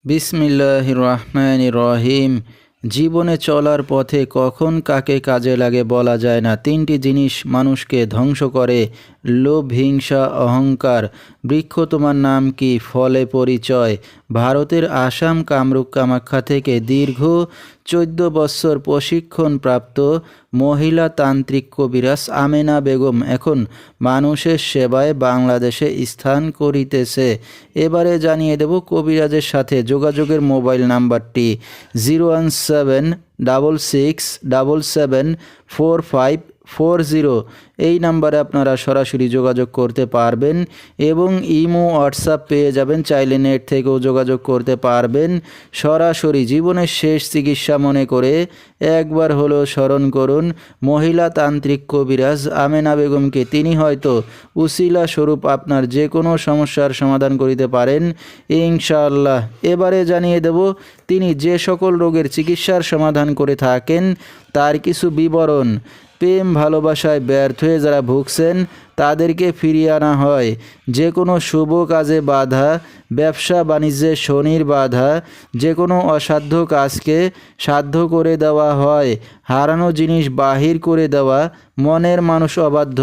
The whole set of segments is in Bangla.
বিসমিল্লাহির রহমানির রহিম। জীবনে চলার পথে কখন কাকে কাজে লাগে বলা যায় না। তিনটি জিনিস মানুষকে ধ্বংস করে: লোভ, হিংসা, অহংকার। বৃক্ষ তোমার নাম কি, ফলে পরিচয়। ভারতের আসাম কামরূপ কামাখ্যা থেকে দীর্ঘ 14 বছর প্রশিক্ষণপ্রাপ্ত মহিলা তান্ত্রিক কবিরাজ আমেনা বেগম এখন মানুষের সেবায় বাংলাদেশে স্থান করিতেছে। এবারে জানিয়ে দেব কবিরাজের সাথে যোগাযোগের মোবাইল নাম্বারটি 01766774540। এই নাম্বারে আপনারা সরাসরি যোগাযোগ করতে পারবেন এবং ইমো হোয়াটসঅ্যাপ পেয়ে যাবেন, চাইলে নেট থেকেও যোগাযোগ করতে পারবেন। সরাসরি জীবনের শেষ চিকিৎসা মনে করে একবার হলো স্মরণ করুন মহিলা তান্ত্রিক কবিরাজ আমেনা বেগমকে। তিনি হয়তো উসিলা স্বরূপ আপনার যে কোনো সমস্যার সমাধান করিতে পারেন ইনশাআল্লাহ। এবারে জানিয়ে দেব তিনি যে সকল রোগের চিকিৎসার সমাধান করে থাকেন তার কিছু বিবরণ। প্রেম ভালোবাসায় ব্যর্থ হয়ে যারা ভুগছেন তাদেরকে ফিরিয়ে আনা হয়। যে কোনো শুভ কাজে বাধা, ব্যবসা বাণিজ্যে শনির বাধা, যে কোনো অসাধ্য কাজকে সাধ্য করে দেওয়া হয়। হারানো জিনিস বাহির করে দেওয়া, মনের মানুষ অবাধ্য,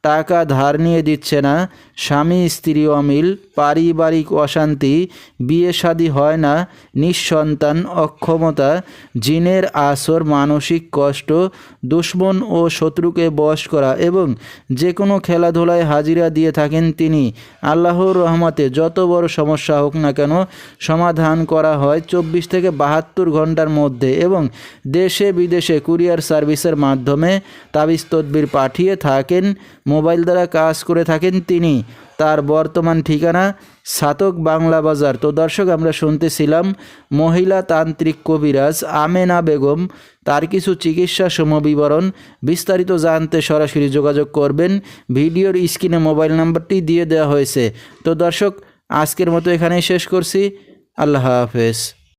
টাকা ধার নিয়ে দিচ্ছে না, স্বামী স্ত্রী অমিল, পারিবারিক অশান্তি, বিয়ে শাদী হয় না, নিঃসন্তান, অক্ষমতা, জিনের আসর, মানসিক কষ্ট, দুশ্মন ও শত্রুকে বশ করা এবং যে কোনো খেলাধুলায় হাজিরা দিয়ে থাকেন তিনি। আল্লাহর রহমতে যত বড় সমস্যা হোক না কেন সমাধান করা হয় 24 থেকে 72 ঘন্টার মধ্যে এবং দেশে বিদেশে কুরিয়ার সার্ভিসের মাধ্যমে তাবিজ তদবির পাঠিয়ে থাকেন। মোবাইল দ্বারা কাজ করে থাকেন তিনি। তার বর্তমান ঠিকানা ছাতক বাংলা বাজার। তো দর্শক, আমরা শুনতেছিলাম মহিলা তান্ত্রিক কবিরাজ আমেনা বেগম, তার কিছু চিকিৎসা সমবিবরণ। বিস্তারিত জানতে সরাসরি যোগাযোগ করবেন। ভিডিওর স্ক্রিনে মোবাইল নাম্বারটি দিয়ে দেওয়া হয়েছে। তো দর্শক, আজকের মতো এখানেই শেষ করছি। আল্লাহ হাফেজ।